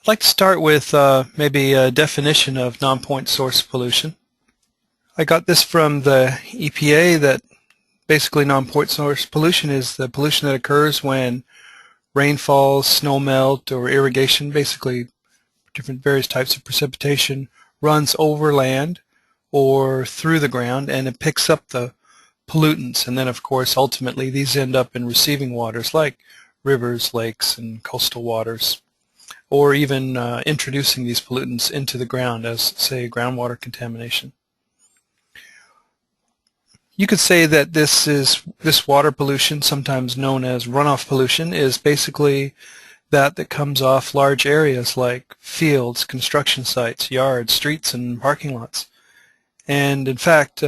I'd like to start with maybe a definition of non-point source pollution. I got this from the EPA that basically non-point source pollution is the pollution that occurs when rainfall, snow melt, or irrigation, basically different various types of precipitation, runs over land or through the ground, and it picks up the pollutants. And then, of course, ultimately these end up in receiving waters like rivers, lakes, and coastal waters, or even introducing these pollutants into the ground as, say, groundwater contamination. You could say that this water pollution, sometimes known as runoff pollution, is basically that comes off large areas like fields, construction sites, yards, streets, and parking lots. And in fact,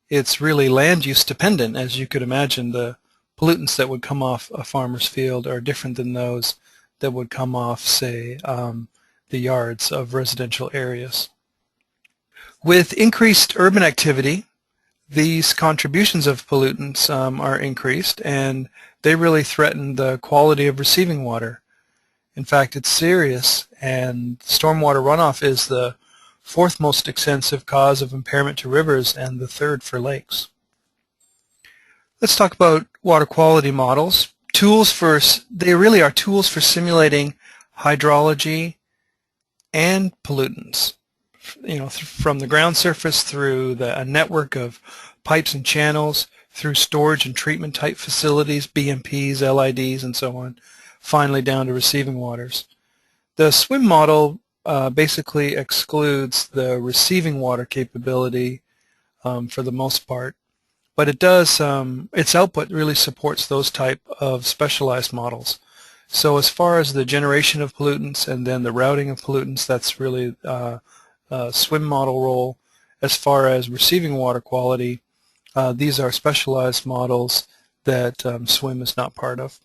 it's really land use dependent. As you could imagine, the pollutants that would come off a farmer's field are different than those that would come off, say, the yards of residential areas. With increased urban activity, these contributions of pollutants are increased, and they really threaten the quality of receiving water. In fact, it's serious, and stormwater runoff is the fourth most extensive cause of impairment to rivers and the third for lakes. Let's talk about water quality models. They really are tools for simulating hydrology and pollutants. From the ground surface through a network of pipes and channels, through storage and treatment type facilities, BMPs, LIDs, and so on, finally down to receiving waters. The SWMM model basically excludes the receiving water capability for the most part, but it does, its output really supports those type of specialized models. So as far as the generation of pollutants and then the routing of pollutants, that's really SWMM model role. As far as receiving water quality, these are specialized models that SWMM is not part of.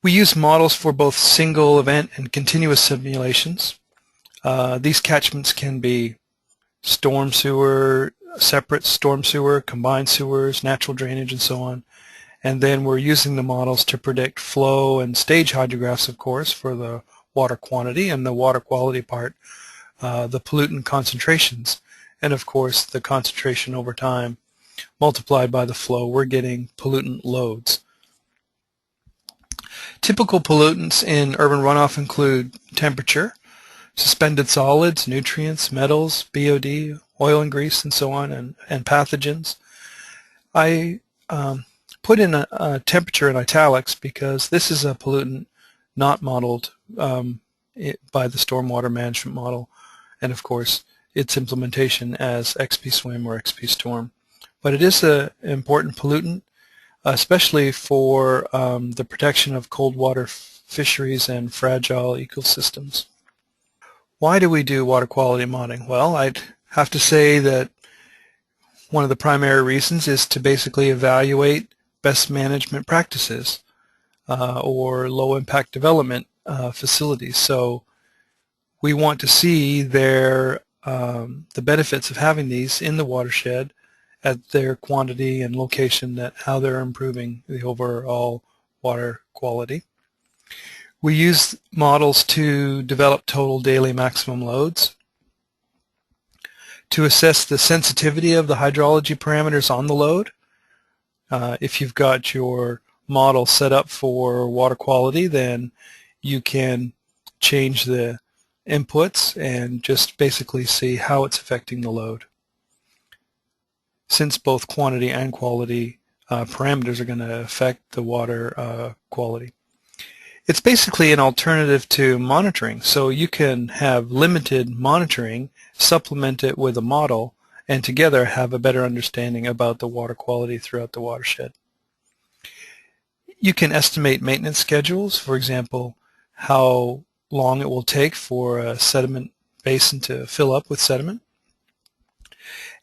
We use models for both single event and continuous simulations. These catchments can be storm sewer, separate storm sewer, combined sewers, natural drainage, and so on. And then we're using the models to predict flow and stage hydrographs, of course, for the water quantity, and the water quality part, the pollutant concentrations, and of course the concentration over time multiplied by the flow. We're getting pollutant loads. Typical pollutants in urban runoff include temperature, suspended solids, nutrients, metals, BOD, oil and grease, and so on, and pathogens. I put in a temperature in italics because this is a pollutant not modeled by the stormwater management model, and of course its implementation as XP-SWMM or XP-STORM. But it is an important pollutant, especially for the protection of cold water fisheries and fragile ecosystems. Why do we do water quality modeling? Well, I'd have to say that one of the primary reasons is to basically evaluate best management practices or low impact development facilities. So we want to see the benefits of having these in the watershed at their quantity and location, how they're improving the overall water quality. We use models to develop total daily maximum loads, to assess the sensitivity of the hydrology parameters on the load. If you've got your model set up for water quality, then you can change the inputs and just basically see how it's affecting the load, since both quantity and quality parameters are going to affect the water quality. It's basically an alternative to monitoring, so you can have limited monitoring, supplement it with a model, and together have a better understanding about the water quality throughout the watershed. You can estimate maintenance schedules, for example, how long it will take for a sediment basin to fill up with sediment.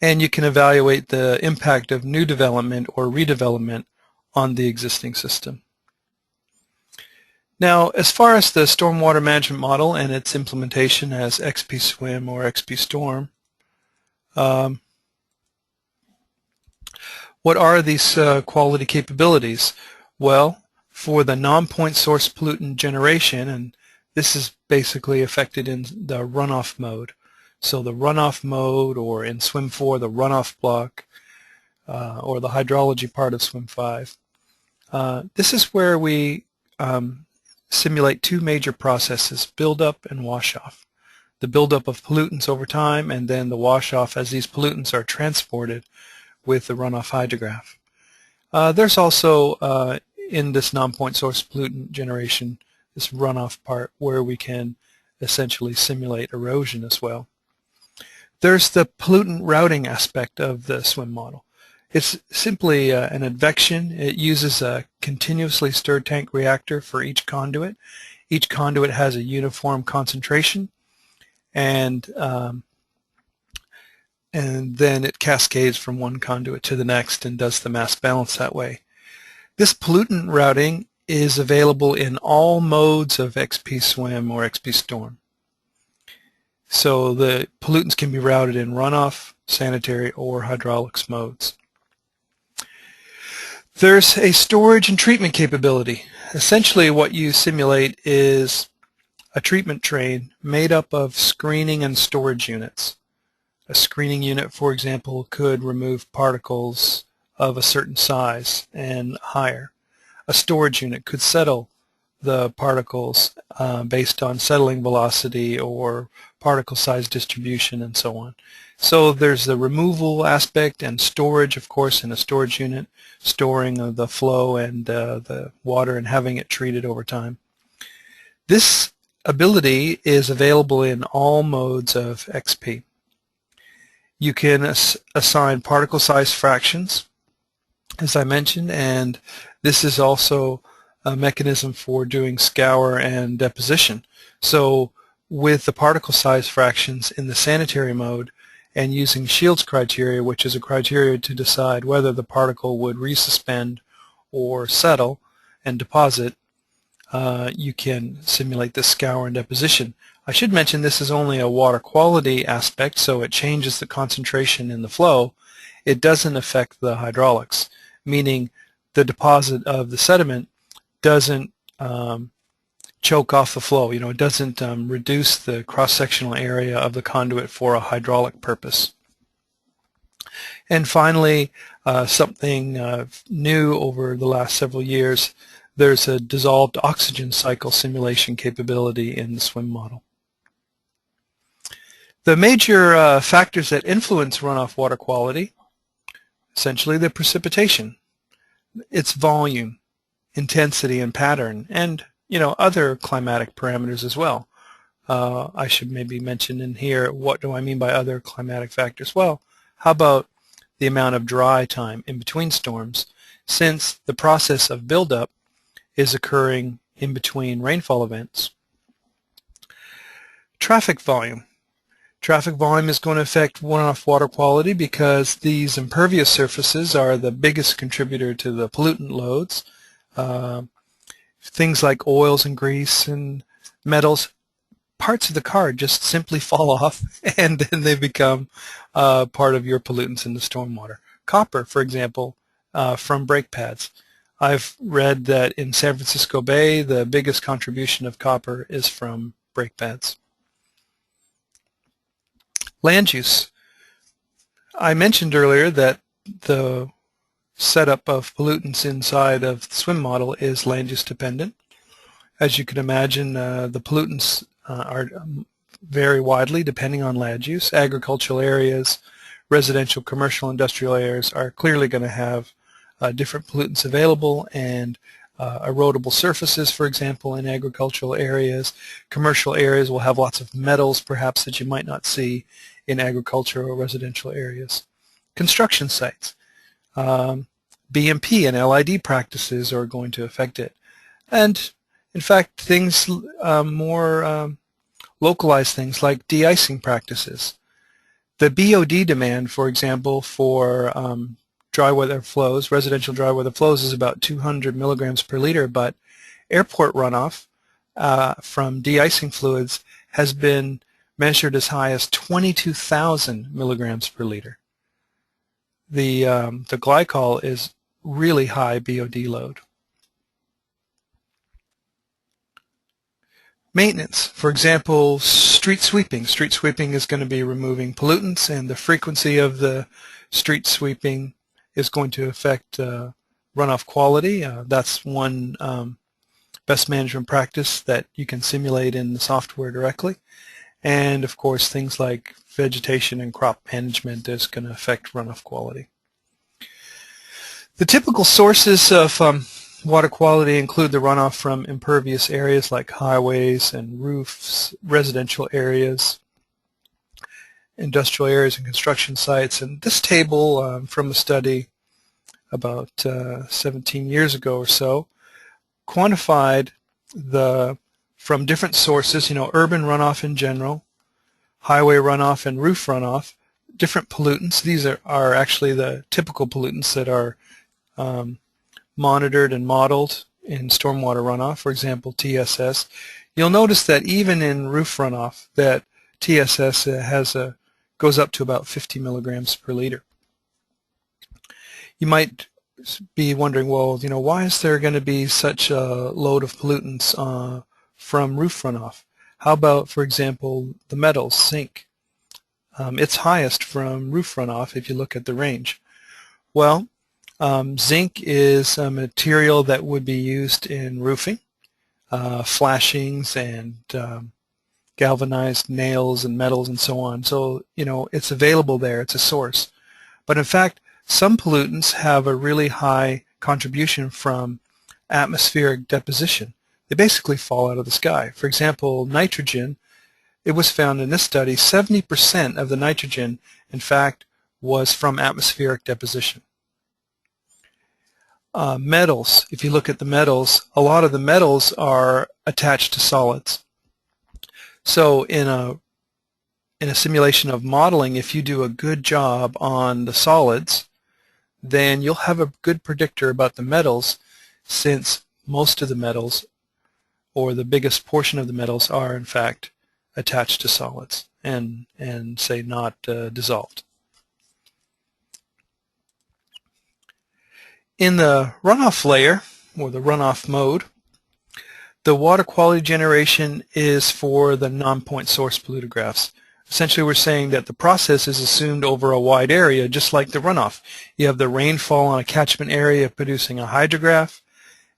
And you can evaluate the impact of new development or redevelopment on the existing system. Now, as far as the stormwater management model and its implementation as XP-SWMM or XP-STORM, what are these quality capabilities? Well, For the non-point source pollutant generation, and this is basically affected in the runoff mode. So the runoff mode, or in SWM 4, the runoff block, or the hydrology part of SWM 5. This is where we simulate two major processes, buildup and washoff. The buildup of pollutants over time, and then the washoff as these pollutants are transported with the runoff hydrograph. There's also in this non-point source pollutant generation, this runoff part where we can essentially simulate erosion as well. There's the pollutant routing aspect of the SWM model. It's simply an advection. It uses a continuously stirred tank reactor for each conduit. Each conduit has a uniform concentration, and then it cascades from one conduit to the next and does the mass balance that way. This pollutant routing is available in all modes of XP SWM or XP Storm. So the pollutants can be routed in runoff, sanitary, or hydraulics modes. There's a storage and treatment capability. Essentially what you simulate is a treatment train made up of screening and storage units. A screening unit, for example, could remove particles of a certain size and higher. A storage unit could settle the particles based on settling velocity or particle size distribution and so on. So there's the removal aspect and storage, of course, in a storage unit, storing of the flow and the water and having it treated over time. This ability is available in all modes of XP. You can assign particle size fractions, as I mentioned, and this is also a mechanism for doing scour and deposition. So with the particle size fractions in the sanitary mode and using Shields criteria, which is a criteria to decide whether the particle would resuspend or settle and deposit, you can simulate the scour and deposition. I should mention this is only a water quality aspect, so it changes the concentration in the flow. It doesn't affect the hydraulics, meaning the deposit of the sediment doesn't choke off the flow. You know, it doesn't reduce the cross-sectional area of the conduit for a hydraulic purpose. And finally, something new over the last several years, there's a dissolved oxygen cycle simulation capability in the SWM model. The major factors that influence runoff water quality, essentially the precipitation, its volume, intensity and pattern, and other climatic parameters as well. I should maybe mention in here, what do I mean by other climatic factors? Well, how about the amount of dry time in between storms, since the process of buildup is occurring in between rainfall events. Traffic volume. Traffic volume is going to affect runoff water quality because these impervious surfaces are the biggest contributor to the pollutant loads. Things like oils and grease and metals, parts of the car just simply fall off and then they become part of your pollutants in the stormwater. Copper, for example, from brake pads. I've read that in San Francisco Bay the biggest contribution of copper is from brake pads. Land use. I mentioned earlier that the setup of pollutants inside of the SWM model is land use dependent. As you can imagine, the pollutants are vary widely depending on land use. Agricultural areas, residential, commercial, industrial areas are clearly going to have different pollutants available, and erodible surfaces, for example, in agricultural areas. Commercial areas will have lots of metals, perhaps, that you might not see in agricultural or residential areas. Construction sites. BMP and LID practices are going to affect it. And, in fact, things more localized things like de-icing practices. The BOD demand, for example, for dry weather flows, residential dry weather flows, is about 200 milligrams per liter, but airport runoff from de-icing fluids has been measured as high as 22,000 milligrams per liter. The glycol is really high BOD load. Maintenance, for example, street sweeping. Street sweeping is going to be removing pollutants, and the frequency of the street sweeping is going to affect runoff quality. That's one best management practice that you can simulate in the software directly. And of course, things like vegetation and crop management is going to affect runoff quality. The typical sources of water quality include the runoff from impervious areas like highways and roofs, residential areas, industrial areas and construction sites. And this table from a study about 17 years ago or so quantified from different sources, urban runoff in general, highway runoff and roof runoff, different pollutants. These are actually the typical pollutants that are monitored and modeled in stormwater runoff, for example, TSS. You'll notice that even in roof runoff, that TSS goes up to about 50 milligrams per liter. You might be wondering, well, why is there going to be such a load of pollutants from roof runoff? How about, for example, the metals, zinc? It's highest from roof runoff if you look at the range. Well, zinc is a material that would be used in roofing, flashings and galvanized nails and metals and so on. So, it's available there. It's a source. But in fact, some pollutants have a really high contribution from atmospheric deposition. They basically fall out of the sky. For example, nitrogen, it was found in this study 70% of the nitrogen, in fact, was from atmospheric deposition. Metals, if you look at the metals, a lot of the metals are attached to solids. So in a simulation of modeling, if you do a good job on the solids, then you'll have a good predictor about the metals, since most of the metals, or the biggest portion of the metals, are in fact attached to solids and say not dissolved. In the runoff layer, or the runoff mode, the water quality generation is for the non-point source pollutographs. Essentially, we're saying that the process is assumed over a wide area, just like the runoff. You have the rainfall on a catchment area producing a hydrograph,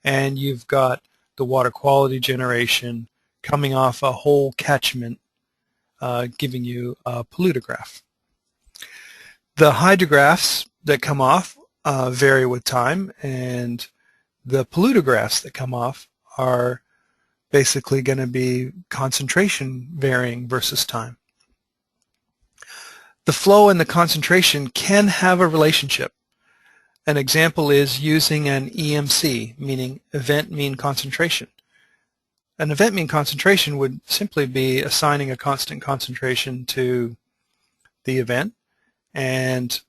and you've got the water quality generation coming off a whole catchment, giving you a pollutograph. The hydrographs that come off vary with time, and the pollutographs that come off are basically going to be concentration varying versus time. The flow and the concentration can have a relationship. An example is using an EMC, meaning event mean concentration. An event mean concentration would simply be assigning a constant concentration to the event and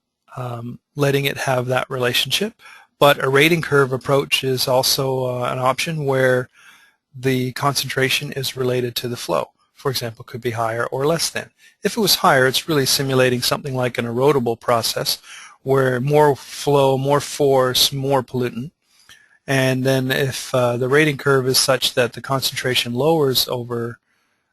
letting it have that relationship. But a rating curve approach is also an option where the concentration is related to the flow. For example, could be higher or less than. If it was higher, it's really simulating something like an erodible process where more flow, more force, more pollutant. And then if the rating curve is such that the concentration lowers over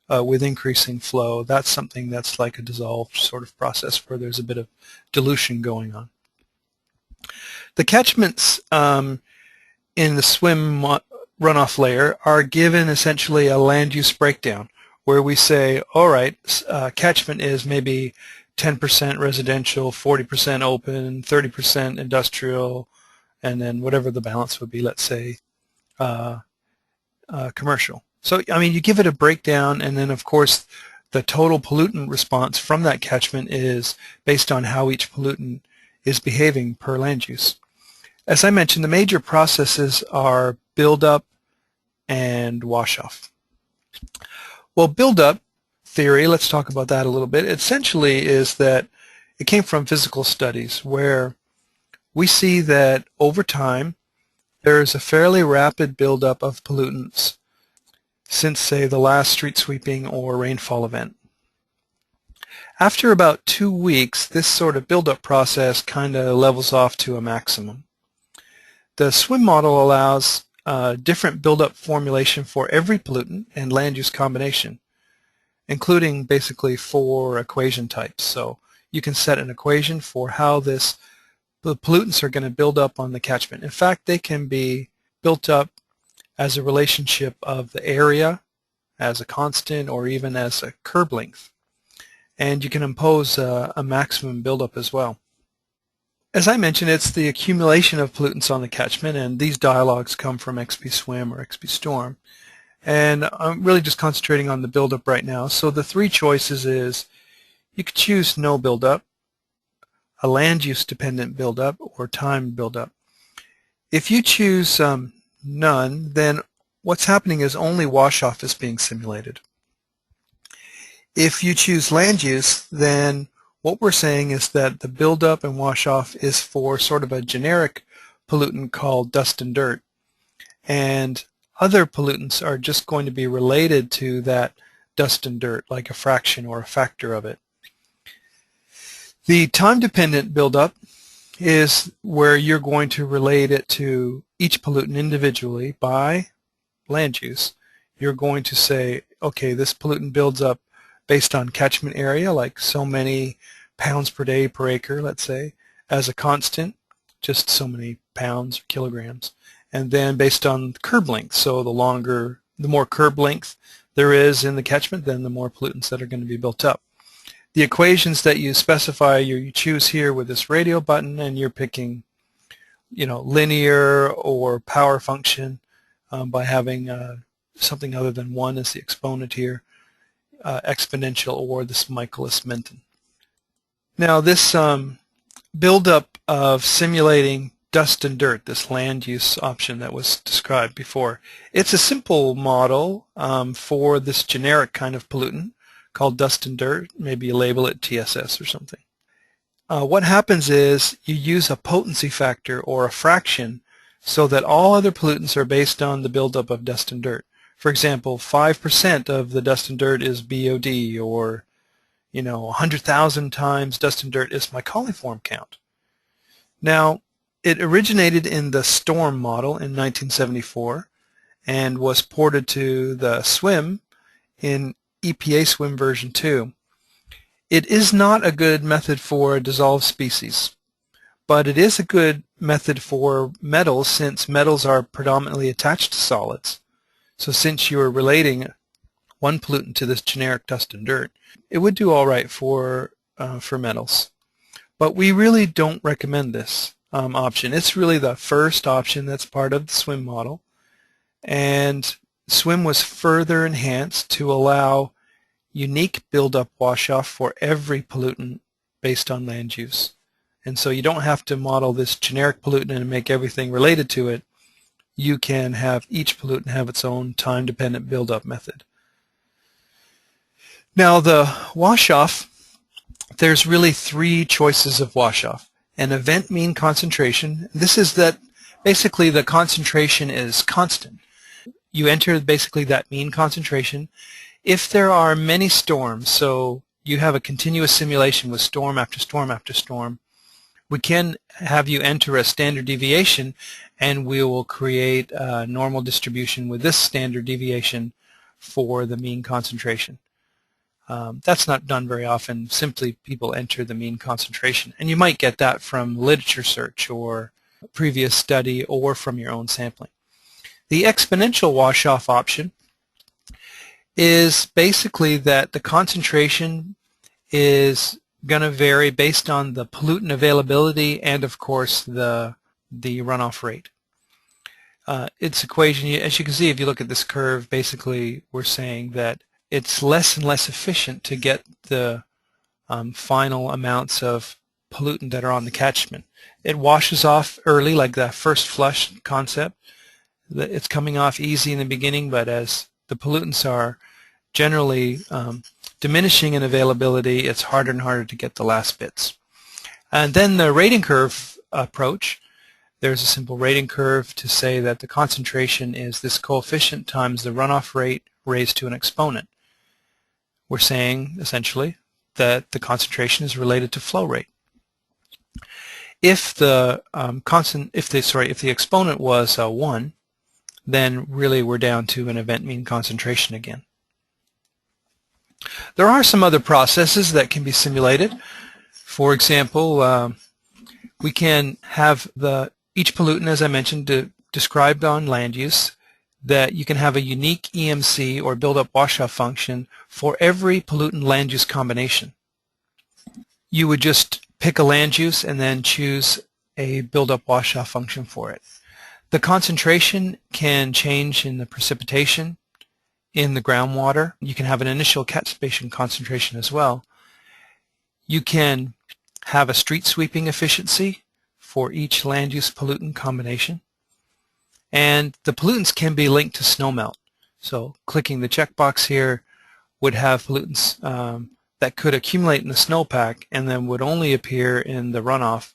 with increasing flow, that's something that's like a dissolved sort of process where there's a bit of dilution going on. The catchments in the SWMM runoff layer are given essentially a land use breakdown where we say, all right, catchment is maybe 10% residential, 40% open, 30% industrial, and then whatever the balance would be, let's say commercial. So, I mean, you give it a breakdown, and then, of course, the total pollutant response from that catchment is based on how each pollutant is behaving per land use. As I mentioned, the major processes are buildup and washoff. Well, buildup theory, let's talk about that a little bit, essentially is that it came from physical studies where we see that over time there is a fairly rapid buildup of pollutants since, say, the last street sweeping or rainfall event. After about 2 weeks, this sort of buildup process kind of levels off to a maximum. The SWMM model allows different buildup formulation for every pollutant and land use combination, including basically 4 equation types. So you can set an equation for how the pollutants are going to build up on the catchment. In fact, they can be built up as a relationship of the area as a constant or even as a curb length. And you can impose a maximum buildup as well. As I mentioned, it's the accumulation of pollutants on the catchment, and these dialogues come from XP-SWMM or XP-Storm. And I'm really just concentrating on the buildup right now. So the 3 choices is you could choose no buildup, a land use dependent buildup, or time buildup. If you choose none, then what's happening is only wash-off is being simulated. If you choose land use, then what we're saying is that the buildup and wash-off is for sort of a generic pollutant called dust and dirt, and other pollutants are just going to be related to that dust and dirt, like a fraction or a factor of it. The time-dependent buildup is where you're going to relate it to each pollutant individually by land use. You're going to say, okay, this pollutant builds up based on catchment area, like so many pounds per day per acre, let's say, as a constant, just so many pounds or kilograms. And then based on curb length, so the more curb length there is in the catchment, then the more pollutants that are going to be built up. The equations that you specify, you choose here with this radio button, and you're picking, linear or power function by having something other than 1 as the exponent here, exponential, or this Michaelis-Menten. Now this buildup of simulating dust and dirt, this land use option that was described before, it's a simple model for this generic kind of pollutant called dust and dirt. Maybe you label it TSS or something. What happens is you use a potency factor or a fraction so that all other pollutants are based on the buildup of dust and dirt. For example, 5% of the dust and dirt is BOD, or 100,000 times dust and dirt is my coliform count. Now, it originated in the STORM model in 1974 and was ported to the SWMM in EPA SWMM version 2. It is not a good method for dissolved species, but it is a good method for metals, since metals are predominantly attached to solids. So since you are relating one pollutant to this generic dust and dirt, it would do all right for metals. But we really don't recommend this option. It's really the first option that's part of the SWMM model, and SWMM was further enhanced to allow unique buildup wash-off for every pollutant based on land use. And so you don't have to model this generic pollutant and make everything related to it. You can have each pollutant have its own time-dependent buildup method. Now the wash-off, there's really 3 choices of wash-off. An event mean concentration. This is that basically the concentration is constant. You enter basically that mean concentration. If there are many storms, so you have a continuous simulation with storm after storm after storm, we can have you enter a standard deviation, and we will create a normal distribution with this standard deviation for the mean concentration. That's not done very often. Simply people enter the mean concentration, and you might get that from literature search or previous study or from your own sampling. The exponential wash-off option is basically that the concentration is going to vary based on the pollutant availability and, of course, the runoff rate. Its equation, as you can see, if you look at this curve, basically we're saying that it's less and less efficient to get the final amounts of pollutant that are on the catchment. It washes off early, like that first flush concept. It's coming off easy in the beginning, but as the pollutants are generally diminishing in availability, it's harder and harder to get the last bits. And then the rating curve approach, there's a simple rating curve to say that the concentration is this coefficient times the runoff rate raised to an exponent. We're saying essentially that the concentration is related to flow rate. If the exponent was 1, then really we're down to an event mean concentration again. There are some other processes that can be simulated. For example, we can have each pollutant, as I mentioned, described on land use, that you can have a unique EMC or buildup washoff function for every pollutant land use combination. You would just pick a land use and then choose a buildup washoff function for it. The concentration can change in the precipitation, in the groundwater. You can have an initial catch basin concentration as well. You can have a street sweeping efficiency for each land use pollutant combination. And the pollutants can be linked to snowmelt. So clicking the checkbox here would have pollutants that could accumulate in the snowpack and then would only appear in the runoff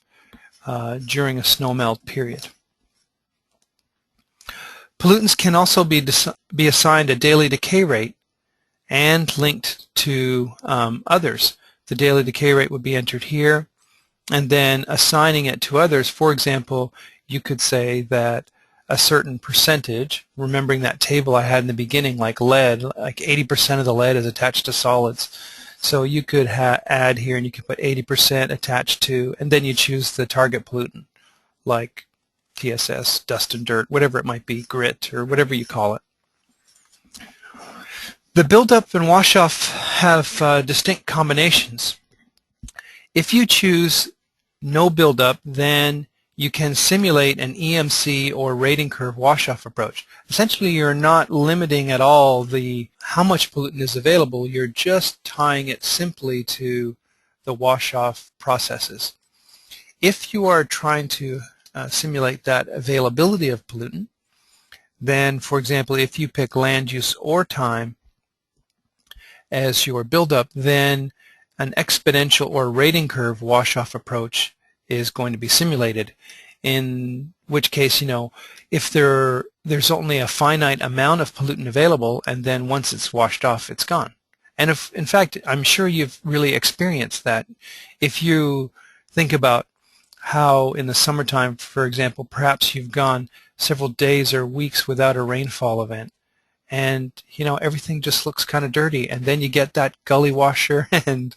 during a snowmelt period. Pollutants can also be assigned a daily decay rate and linked to others. The daily decay rate would be entered here, and then assigning it to others. For example, you could say that a certain percentage, remembering that table I had in the beginning, like lead, like 80% of the lead is attached to solids. So you could add here and you could put 80% attached to, and then you choose the target pollutant, like TSS, dust and dirt, whatever it might be, grit, or whatever you call it. The buildup and wash-off have distinct combinations. If you choose no buildup, then you can simulate an EMC or rating curve wash-off approach. Essentially, you're not limiting at all how much pollutant is available. You're just tying it simply to the wash-off processes. If you are trying to simulate that availability of pollutant, then, for example, if you pick land use or time as your buildup, then an exponential or rating curve wash-off approach is going to be simulated, in which case, if there's only a finite amount of pollutant available, and then once it's washed off, it's gone. And in fact, I'm sure you've really experienced that. If you think about how in the summertime, for example, perhaps you've gone several days or weeks without a rainfall event, and everything just looks kind of dirty, and then you get that gully washer and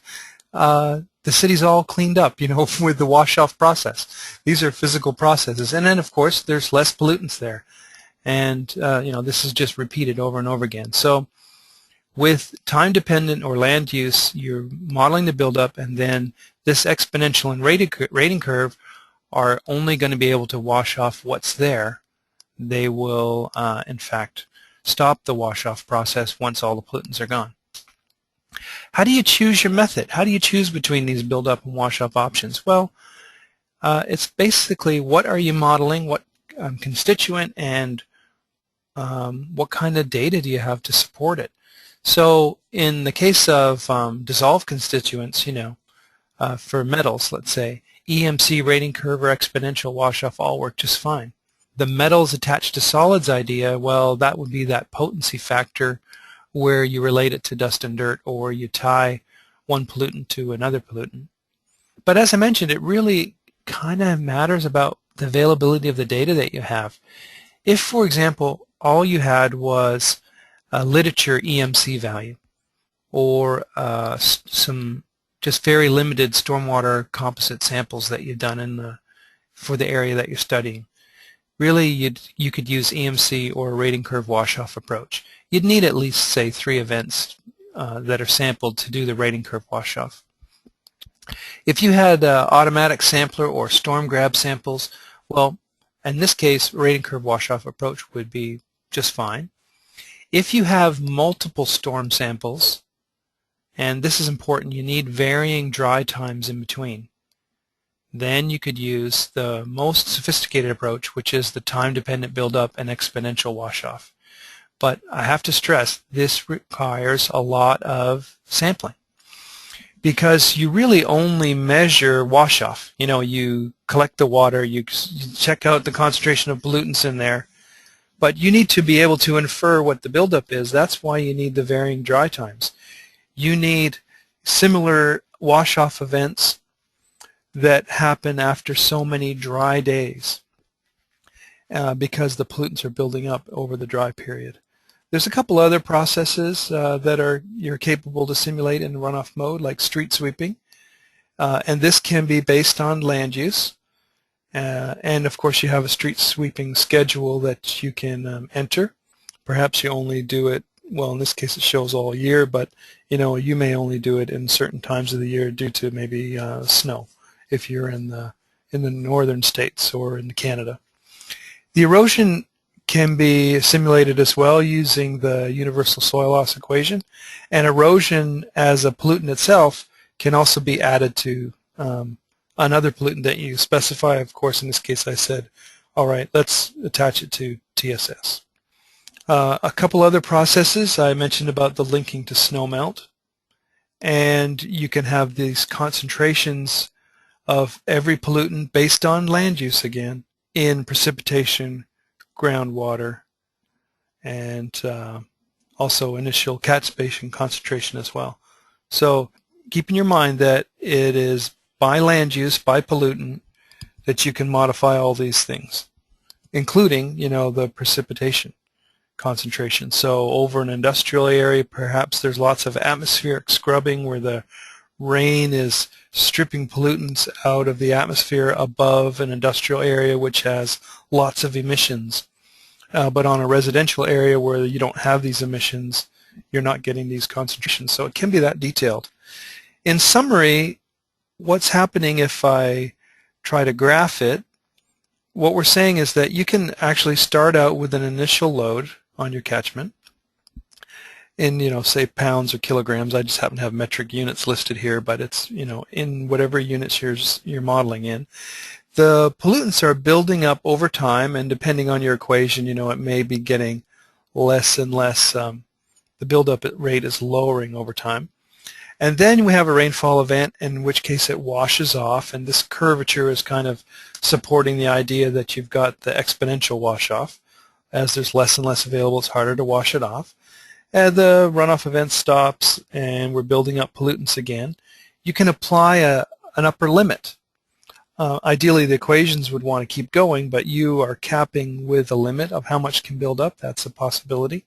the city's all cleaned up, with the wash-off process. These are physical processes. And then, of course, there's less pollutants there. And, this is just repeated over and over again. So with time-dependent or land use, you're modeling the buildup, and then this exponential and rating curve are only going to be able to wash off what's there. They will, in fact, stop the wash-off process once all the pollutants are gone. How do you choose your method? How do you choose between these build-up and wash-off options? Well, it's basically what are you modeling, what constituent, and what kind of data do you have to support it. So in the case of dissolved constituents, for metals, let's say, EMC, rating curve, or exponential wash-off all work just fine. The metals attached to solids idea, well, that would be that potency factor where you relate it to dust and dirt, or you tie one pollutant to another pollutant. But as I mentioned, it really kind of matters about the availability of the data that you have. If, for example, all you had was a literature EMC value, or some just very limited stormwater composite samples that you've done for the area that you're studying, really you could use EMC or a rating curve wash-off approach. You'd need at least, say, 3 events that are sampled to do the rating curve wash-off. If you had automatic sampler or storm grab samples, well, in this case, rating curve wash-off approach would be just fine. If you have multiple storm samples, and this is important, you need varying dry times in between, then you could use the most sophisticated approach, which is the time-dependent buildup and exponential wash-off. But I have to stress, this requires a lot of sampling, because you really only measure wash-off. You collect the water, you check out the concentration of pollutants in there, but you need to be able to infer what the buildup is. That's why you need the varying dry times. You need similar wash-off events that happen after so many dry days. because the pollutants are building up over the dry period. There's a couple other processes that you're capable to simulate in runoff mode, like street sweeping, and this can be based on land use. And of course you have a street sweeping schedule that you can enter. Perhaps you only do it, well, in this case it shows all year, but you may only do it in certain times of the year due to maybe snow if you're in the northern states or in Canada. The erosion can be simulated as well using the universal soil loss equation, and erosion as a pollutant itself can also be added to another pollutant that you specify. Of course, in this case I said, all right, let's attach it to TSS. A couple other processes I mentioned about the linking to snowmelt, and you can have these concentrations of every pollutant based on land use again in precipitation, groundwater, and also initial catch basin concentration as well. So keep in your mind that it is by land use, by pollutant, that you can modify all these things, including, the precipitation concentration. So over an industrial area, perhaps there's lots of atmospheric scrubbing where the rain is stripping pollutants out of the atmosphere above an industrial area which has lots of emissions. But on a residential area where you don't have these emissions, you're not getting these concentrations. So it can be that detailed. In summary, what's happening if I try to graph it, what we're saying is that you can actually start out with an initial load on your catchment in, say, pounds or kilograms. I just happen to have metric units listed here, but it's, in whatever units you're modeling in. The pollutants are building up over time, and depending on your equation, it may be getting less and less. The buildup rate is lowering over time. And then we have a rainfall event, in which case it washes off, and this curvature is kind of supporting the idea that you've got the exponential wash-off. As there's less and less available, it's harder to wash it off. And the runoff event stops, and we're building up pollutants again. You can apply an upper limit. Ideally, the equations would want to keep going, but you are capping with a limit of how much can build up. That's a possibility.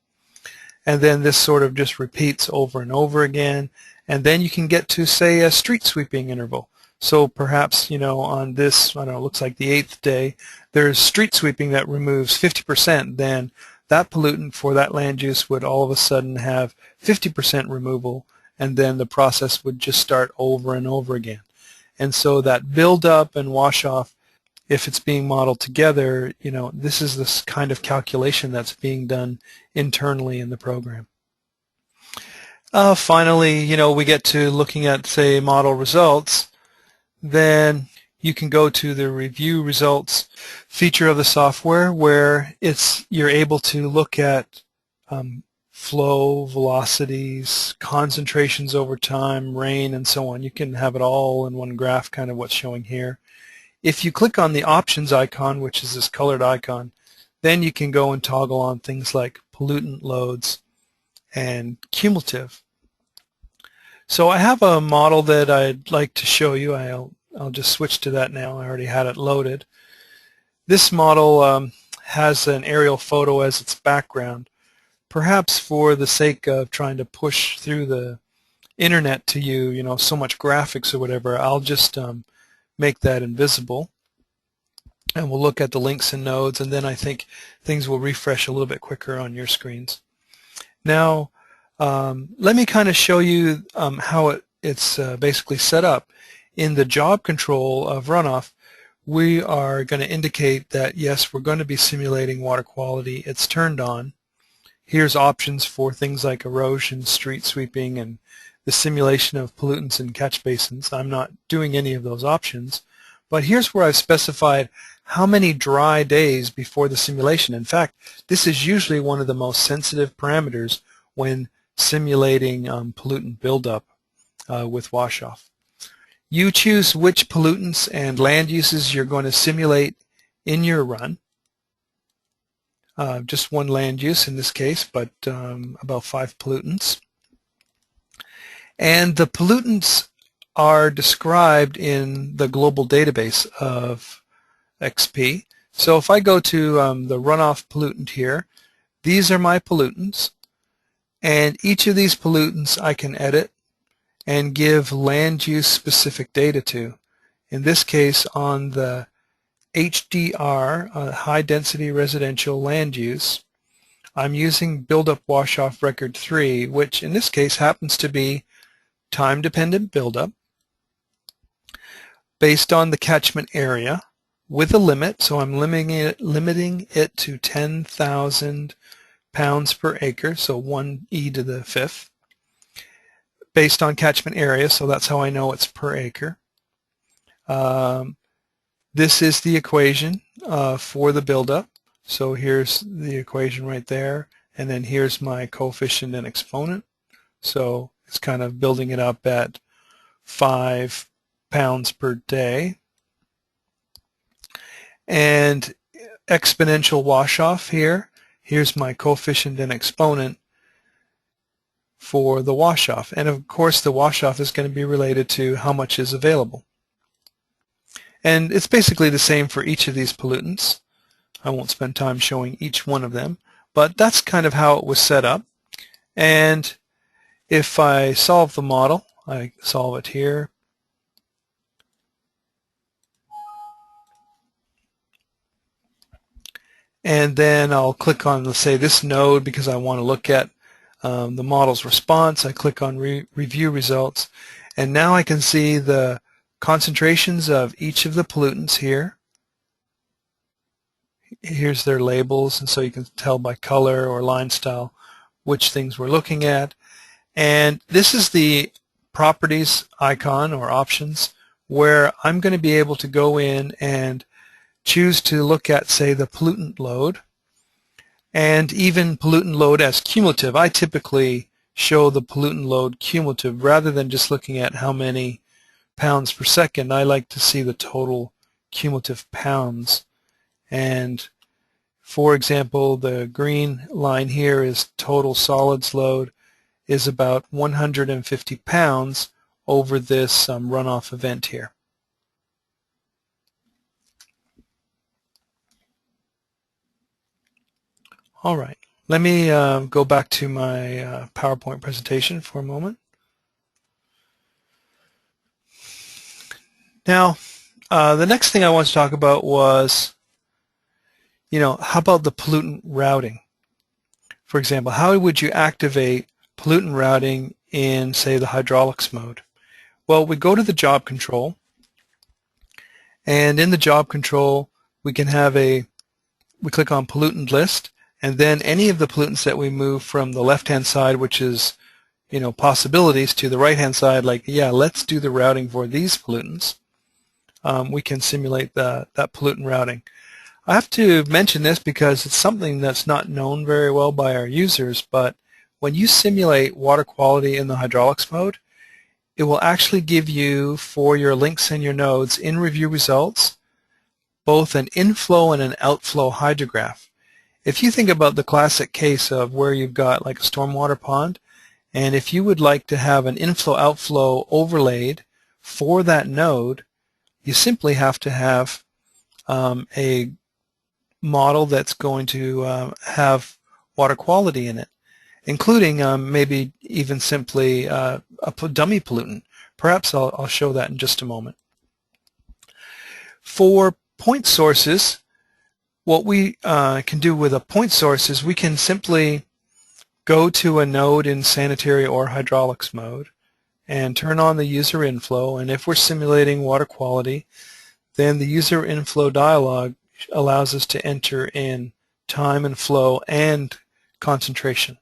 And then this sort of just repeats over and over again. And then you can get to, say, a street sweeping interval. So perhaps, on this, I don't know, it looks like the 8th day, there's street sweeping that removes 50%. Then that pollutant for that land use would all of a sudden have 50% removal, and then the process would just start over and over again. And so that build-up and wash-off, if it's being modeled together, this is this kind of calculation that's being done internally in the program. Finally, we get to looking at, say, model results. Then you can go to the review results feature of the software, where you're able to look at flow, velocities, concentrations over time, rain, and so on. You can have it all in one graph, kind of what's showing here. If you click on the options icon, which is this colored icon, then you can go and toggle on things like pollutant loads and cumulative. So I have a model that I'd like to show you. I'll just switch to that now. I already had it loaded. This model has an aerial photo as its background. Perhaps for the sake of trying to push through the internet to you, so much graphics or whatever, I'll just make that invisible. And we'll look at the links and nodes, and then I think things will refresh a little bit quicker on your screens. Now, let me kind of show you how it's basically set up. In the job control of runoff, we are going to indicate that, yes, we're going to be simulating water quality. It's turned on. Here's options for things like erosion, street sweeping, and the simulation of pollutants in catch basins. I'm not doing any of those options, but here's where I've specified how many dry days before the simulation. In fact, this is usually one of the most sensitive parameters when simulating pollutant buildup with wash-off. You choose which pollutants and land uses you're going to simulate in your run. Just one land use in this case, but about 5 pollutants. And the pollutants are described in the global database of XP. So if I go to the runoff pollutant here, these are my pollutants, and each of these pollutants I can edit and give land use specific data to. In this case, on the HDR, high density residential land use, I'm using Buildup Washoff Record 3, which in this case happens to be time dependent buildup based on the catchment area with a limit, so I'm limiting it to 10,000 pounds per acre, so 1e to the 5th, based on catchment area, so that's how I know it's per acre. This is the equation for the buildup. So here's the equation right there, and then here's my coefficient and exponent. So it's kind of building it up at 5 pounds per day. And exponential wash-off here. Here's my coefficient and exponent for the wash-off. And of course the wash-off is going to be related to how much is available. And it's basically the same for each of these pollutants. I won't spend time showing each one of them, but that's kind of how it was set up. And if I solve the model, I solve it here. And then I'll click on, let's say, this node because I want to look at the model's response. I click on Review Results, and now I can see the concentrations of each of the pollutants here. Here's their labels, and so you can tell by color or line style which things we're looking at. And this is the properties icon or options where I'm going to be able to go in and choose to look at, say, the pollutant load and even pollutant load as cumulative. I typically show the pollutant load cumulative rather than just looking at how many pounds per second. I like to see the total cumulative pounds. And for example, the green line here is total solids load is about 150 pounds over this runoff event here. All right, let me go back to my PowerPoint presentation for a moment. Now, the next thing I want to talk about was, how about the pollutant routing? For example, how would you activate pollutant routing in, say, the hydraulics mode? Well, we go to the job control, and in the job control, we can have we click on pollutant list, and then any of the pollutants that we move from the left-hand side, which is, possibilities, to the right-hand side, like, yeah, let's do the routing for these pollutants. We can simulate that pollutant routing. I have to mention this because it's something that's not known very well by our users, but when you simulate water quality in the hydraulics mode, it will actually give you, for your links and your nodes in review results, both an inflow and an outflow hydrograph. If you think about the classic case of where you've got like a stormwater pond, and if you would like to have an inflow-outflow overlaid for that node, you simply have to have a model that's going to have water quality in it, including maybe even simply a dummy pollutant. Perhaps I'll show that in just a moment. For point sources, what we can do with a point source is we can simply go to a node in sanitary or hydraulics mode and turn on the user inflow, and if we're simulating water quality, then the user inflow dialog allows us to enter in time and flow and concentration.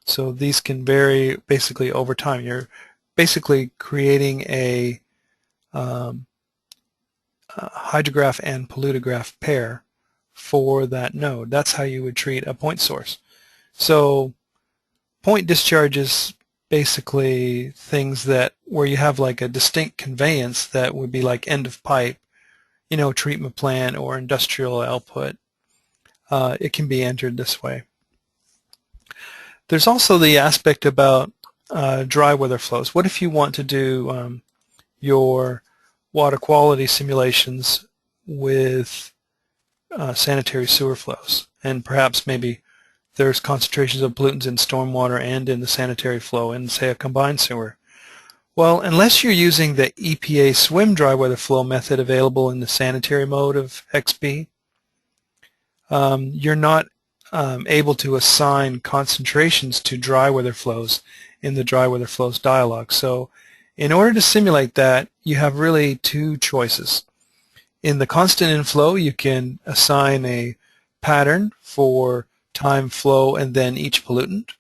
So these can vary basically over time. You're basically creating a hydrograph and pollutograph pair for that node. That's how you would treat a point source. So point discharge is basically things that where you have like a distinct conveyance that would be like end of pipe, treatment plant or industrial output. It can be entered this way. There's also the aspect about dry weather flows. What if you want to do your water quality simulations with sanitary sewer flows, and perhaps maybe there's concentrations of pollutants in stormwater and in the sanitary flow in, say, a combined sewer. Well, unless you're using the EPA SWMM dry weather flow method available in the sanitary mode of XP, you're not able to assign concentrations to dry weather flows in the dry weather flows dialog. So in order to simulate that, you have really two choices. In the constant inflow, you can assign a pattern for time, flow, and then each pollutant.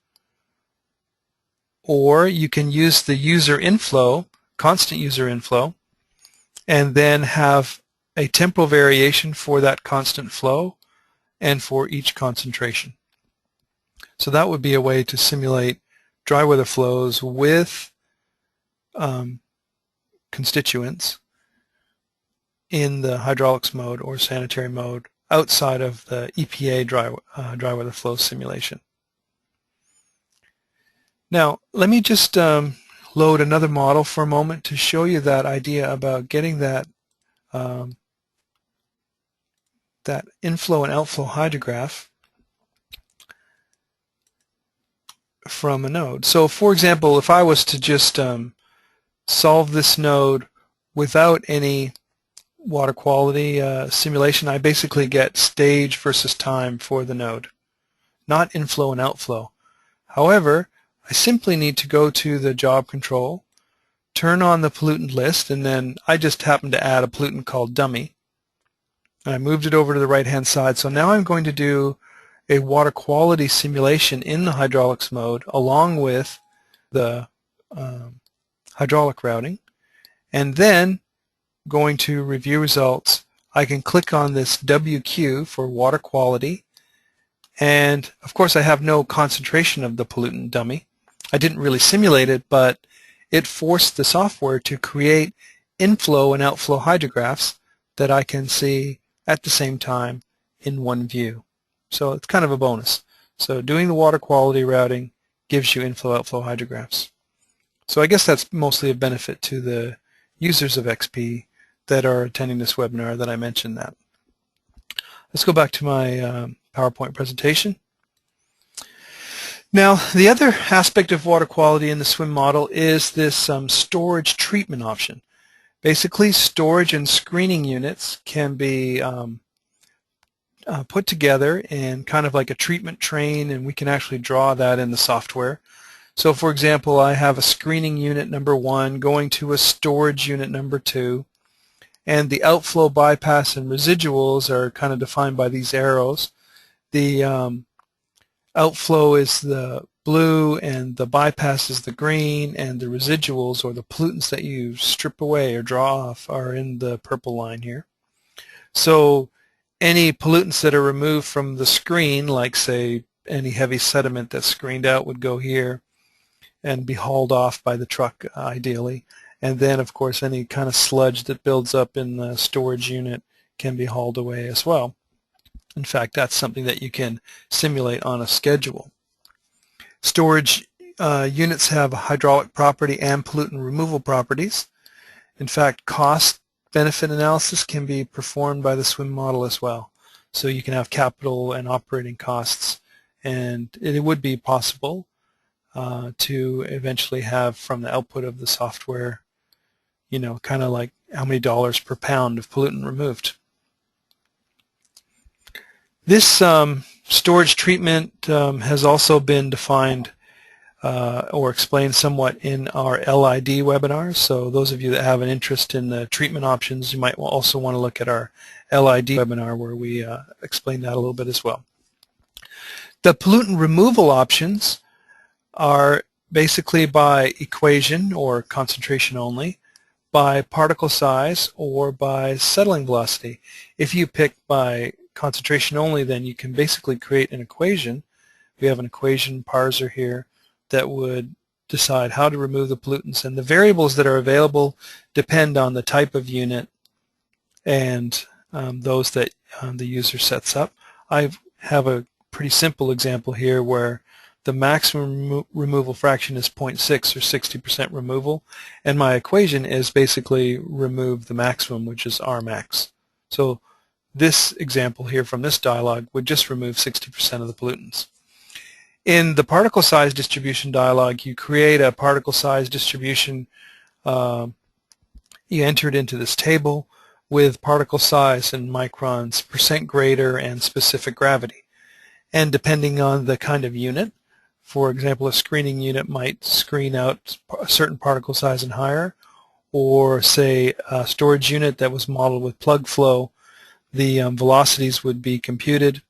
Or you can use the user inflow, constant user inflow, and then have a temporal variation for that constant flow and for each concentration. So that would be a way to simulate dry weather flows with constituents in the hydraulics mode or sanitary mode outside of the EPA dry weather flow simulation. Now, let me just load another model for a moment to show you that idea about getting that that inflow and outflow hydrograph from a node. So, for example, if I was to just solve this node without any water quality simulation, I basically get stage versus time for the node, not inflow and outflow. However, I simply need to go to the job control, turn on the pollutant list, and then I just happen to add a pollutant called dummy. And I moved it over to the right-hand side. So now I'm going to do a water quality simulation in the hydraulics mode along with the hydraulic routing. And then going to review results, I can click on this WQ for water quality. And of course I have no concentration of the pollutant dummy. I didn't really simulate it, but it forced the software to create inflow and outflow hydrographs that I can see at the same time in one view. So it's kind of a bonus. So doing the water quality routing gives you inflow-outflow hydrographs. So I guess that's mostly a benefit to the users of XP that are attending this webinar that I mentioned that. Let's go back to my PowerPoint presentation. Now, the other aspect of water quality in the SWMM model is this storage treatment option. Basically, storage and screening units can be put together in kind of like a treatment train, and we can actually draw that in the software. So, for example, I have a screening unit number 1 going to a storage unit number 2, and the outflow, bypass, and residuals are kind of defined by these arrows. The outflow is the blue and the bypass is the green, and the residuals or the pollutants that you strip away or draw off are in the purple line here. So any pollutants that are removed from the screen, like say any heavy sediment that's screened out, would go here and be hauled off by the truck ideally. And then of course any kind of sludge that builds up in the storage unit can be hauled away as well. In fact, that's something that you can simulate on a schedule. Storage units have hydraulic property and pollutant removal properties. In fact, cost-benefit analysis can be performed by the SWMM model as well. So you can have capital and operating costs, and it would be possible to eventually have from the output of the software, you know, kind of like how many dollars per pound of pollutant removed. This storage treatment has also been defined or explained somewhat in our LID webinars. So those of you that have an interest in the treatment options, you might also want to look at our LID webinar where we explain that a little bit as well. The pollutant removal options are basically by equation or concentration only, by particle size, or by settling velocity. If you pick by concentration only, then you can basically create an equation. We have an equation parser here that would decide how to remove the pollutants, and the variables that are available depend on the type of unit and those that the user sets up. I have a pretty simple example here where the maximum removal fraction is 0.6 or 60% removal, and my equation is basically remove the maximum, which is Rmax. So this example here from this dialog would just remove 60% of the pollutants. In the particle size distribution dialog, you create a particle size distribution. You enter it into this table with particle size in microns, percent greater, and specific gravity. And depending on the kind of unit, for example, a screening unit might screen out a certain particle size and higher, or say a storage unit that was modeled with plug flow, the velocities would be computed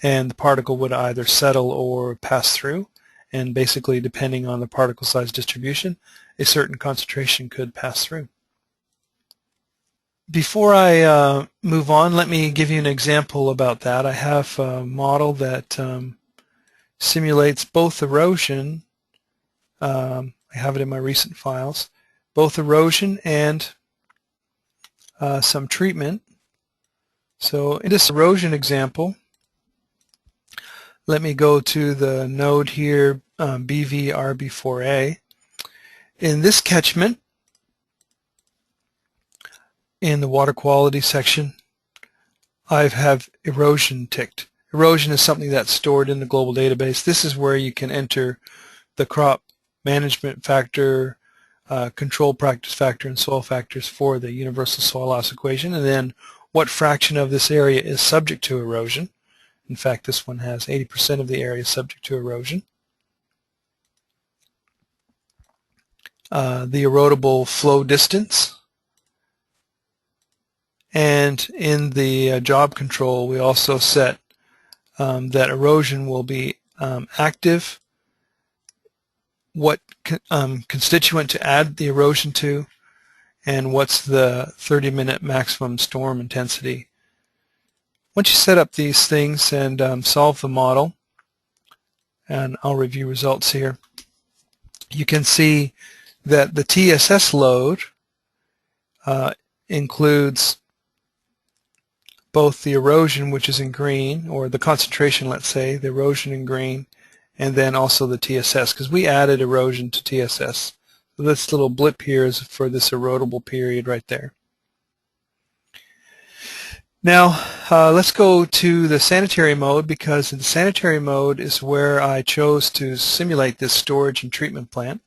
and the particle would either settle or pass through, and basically depending on the particle size distribution, a certain concentration could pass through. Before I move on, let me give you an example about that. I have a model that simulates both erosion, I have it in my recent files, both erosion and some treatment. So in this erosion example, let me go to the node here, BVRB4A. In this catchment, in the water quality section, I have erosion ticked. Erosion is something that's stored in the global database. This is where you can enter the crop management factor, control practice factor, and soil factors for the universal soil loss equation, and then what fraction of this area is subject to erosion. In fact, this one has 80% of the area subject to erosion. The erodible flow distance. And in the job control, we also set that erosion will be active, what constituent to add the erosion to, and what's the 30-minute maximum storm intensity. Once you set up these things and solve the model, and I'll review results here, you can see that the TSS load includes both the erosion, which is in green, or the concentration, let's say, the erosion in green, and then also the TSS, because we added erosion to TSS. So this little blip here is for this erodible period right there. Now, let's go to the sanitary mode, because in the sanitary mode is where I chose to simulate this storage and treatment plant.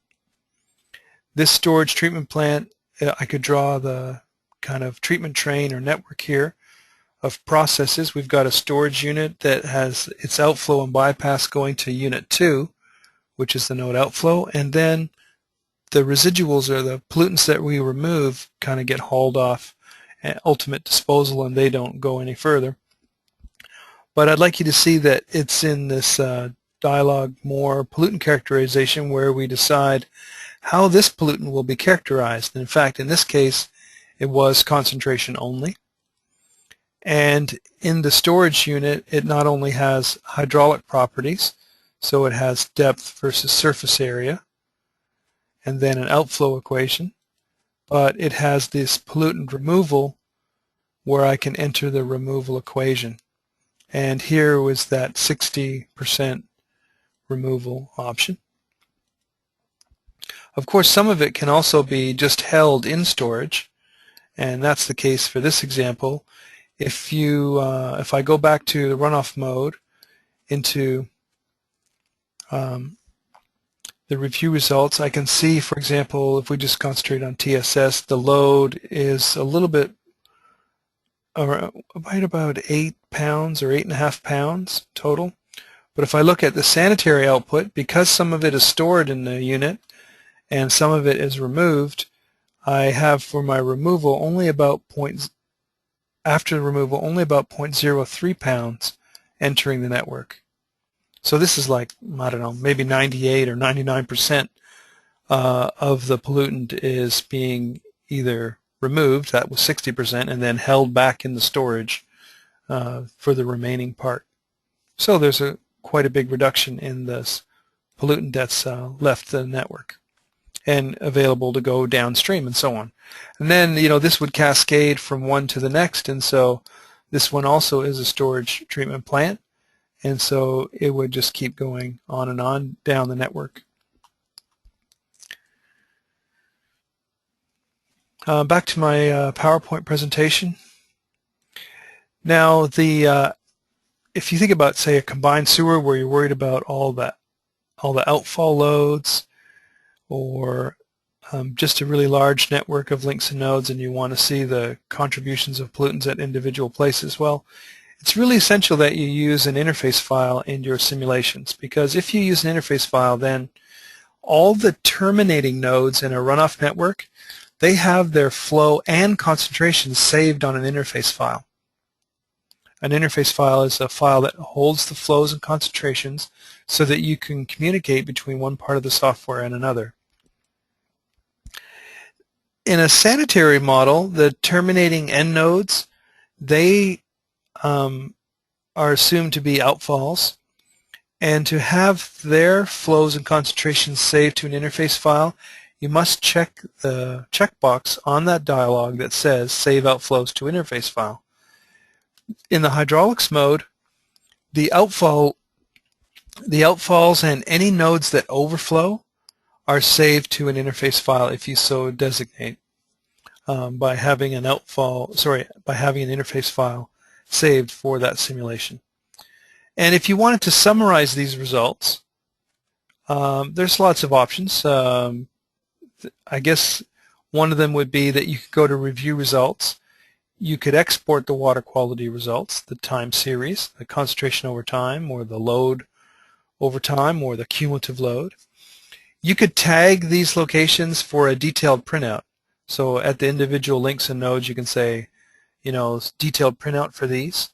This storage treatment plant, I could draw the kind of treatment train or network here of processes. We've got a storage unit that has its outflow and bypass going to unit 2, which is the node outflow, and then the residuals, or the pollutants that we remove, kind of get hauled off at ultimate disposal, and they don't go any further. But I'd like you to see that it's in this dialog more pollutant characterization where we decide how this pollutant will be characterized. And in fact, in this case, it was concentration only. And in the storage unit, it not only has hydraulic properties, so it has depth versus surface area, and then an outflow equation, but it has this pollutant removal where I can enter the removal equation. And here was that 60% removal option. Of course, some of it can also be just held in storage, and that's the case for this example. If I go back to the runoff mode into the review results, I can see, for example, if we just concentrate on TSS, the load is a little bit, right about 8 pounds or 8.5 pounds total. But if I look at the sanitary output, because some of it is stored in the unit and some of it is removed, I have for my removal only about after the removal only about 0.03 pounds entering the network. So this is like, I don't know, maybe 98 or 99% of the pollutant is being either removed, that was 60%, and then held back in the storage for the remaining part. So there's quite a big reduction in this pollutant that's left the network and available to go downstream and so on. And then, this would cascade from one to the next, and so this one also is a storage treatment plant. And so it would just keep going on and on down the network. Back to my PowerPoint presentation. Now, if you think about, say, a combined sewer where you're worried about all the outfall loads, or just a really large network of links and nodes, and you want to see the contributions of pollutants at individual places, well, it's really essential that you use an interface file in your simulations, because if you use an interface file, then all the terminating nodes in a runoff network, they have their flow and concentration saved on an interface file. An interface file is a file that holds the flows and concentrations so that you can communicate between one part of the software and another. In a sanitary model, the terminating end nodes, they are assumed to be outfalls, and to have their flows and concentrations saved to an interface file, you must check the checkbox on that dialog that says Save Outflows to Interface File. In the hydraulics mode, the outfalls and any nodes that overflow are saved to an interface file if you so designate, by having an interface file saved for that simulation. And if you wanted to summarize these results, there's lots of options. I guess one of them would be that you could go to Review Results. You could export the water quality results, the time series, the concentration over time, or the load over time, or the cumulative load. You could tag these locations for a detailed printout. So at the individual links and nodes, you can say, detailed printout for these.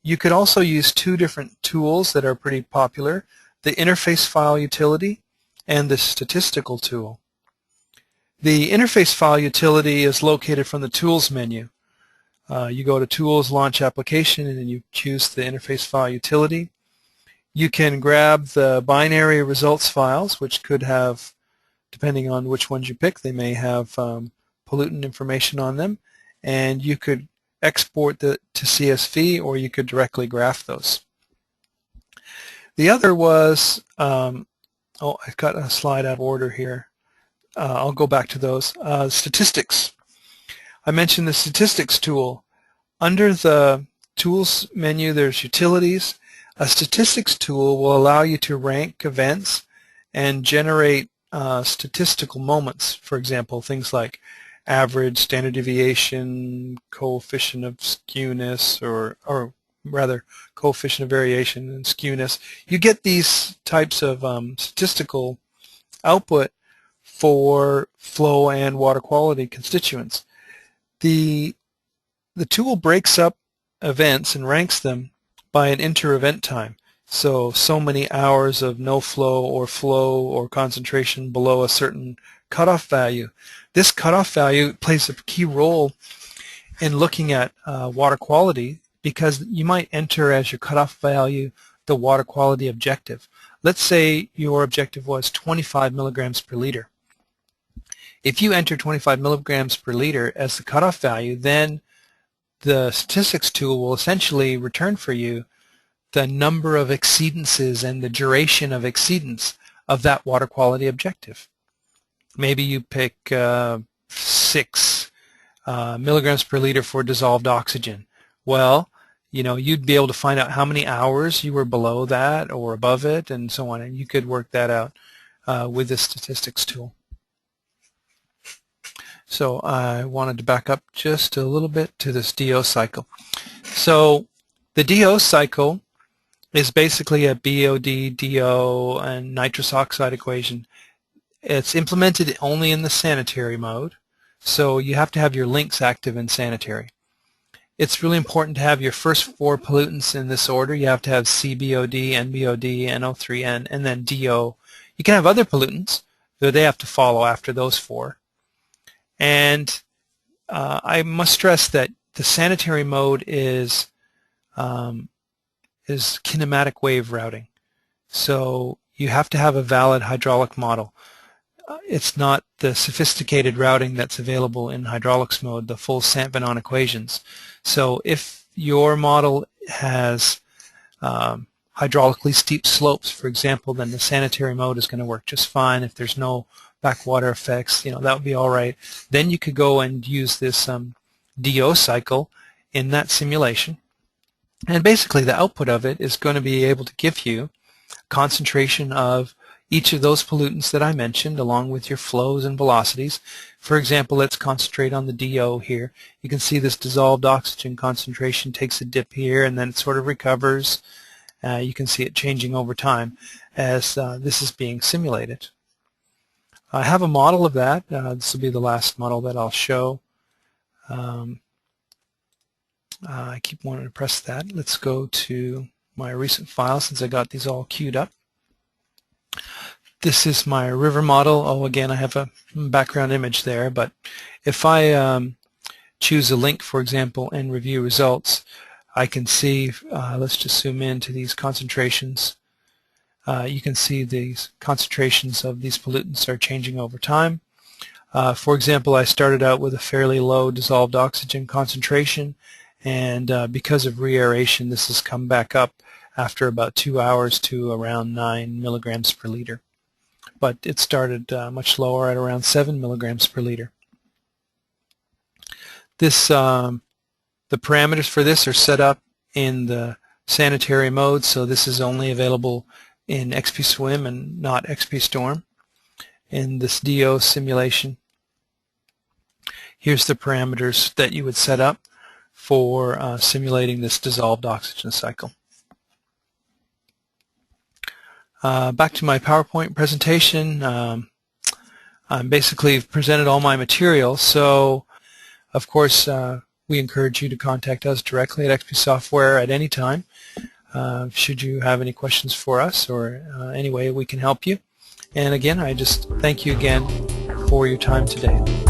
You could also use two different tools that are pretty popular, the interface file utility and the statistical tool. The interface file utility is located from the Tools menu. You go to Tools, Launch Application, and then you choose the interface file utility. You can grab the binary results files, which could have, depending on which ones you pick, they may have pollutant information on them, and you could export to CSV, or you could directly graph those. The other was, I've got a slide out of order here. I'll go back to those. Statistics. I mentioned the statistics tool. Under the Tools menu, there's Utilities. A statistics tool will allow you to rank events and generate statistical moments. For example, things like average, standard deviation, coefficient of skewness, or rather coefficient of variation and skewness. You get these types of statistical output for flow and water quality constituents. The tool breaks up events and ranks them by an inter-event time. So many hours of no flow or concentration below a certain cutoff value. This cutoff value plays a key role in looking at water quality, because you might enter as your cutoff value the water quality objective. Let's say your objective was 25 milligrams per liter. If you enter 25 milligrams per liter as the cutoff value, then the statistics tool will essentially return for you the number of exceedances and the duration of exceedance of that water quality objective. Maybe you pick 6 milligrams per liter for dissolved oxygen. Well, you'd be able to find out how many hours you were below that or above it, and so on, and you could work that out with the statistics tool. So I wanted to back up just a little bit to this DO cycle. So the DO cycle is basically a BOD, DO, and nitrous oxide equation. It's implemented only in the sanitary mode, so you have to have your links active in sanitary. It's really important to have your first 4 pollutants in this order. You have to have CBOD, NBOD, NO3N, and then DO. You can have other pollutants, though they have to follow after those 4. And I must stress that the sanitary mode is kinematic wave routing. So you have to have a valid hydraulic model. It's not the sophisticated routing that's available in hydraulics mode, the full Saint-Venant equations. So if your model has hydraulically steep slopes, for example, then the sanitary mode is going to work just fine. If there's no backwater effects, that would be all right. Then you could go and use this DO cycle in that simulation. And basically the output of it is going to be able to give you concentration of each of those pollutants that I mentioned, along with your flows and velocities. For example, let's concentrate on the DO here. You can see this dissolved oxygen concentration takes a dip here and then it sort of recovers. You can see it changing over time as this is being simulated. I have a model of that. This will be the last model that I'll show. I keep wanting to press that. Let's go to my recent files since I got these all queued up. This is my river model. Oh, again, I have a background image there, but if I choose a link, for example, and review results, I can see, let's just zoom in to these concentrations. You can see these concentrations of these pollutants are changing over time. For example, I started out with a fairly low dissolved oxygen concentration, and because of re-aeration, this has come back up after about 2 hours to around 9 milligrams per liter. But it started much lower at around 7 milligrams per liter. This, the parameters for this are set up in the sanitary mode, so this is only available in XP-SWM and not XP-Storm. In this DO simulation, here's the parameters that you would set up for simulating this dissolved oxygen cycle. Back to my PowerPoint presentation. I basically presented all my material, so of course we encourage you to contact us directly at XP Software at any time should you have any questions for us or any way we can help you. And again, I just thank you again for your time today.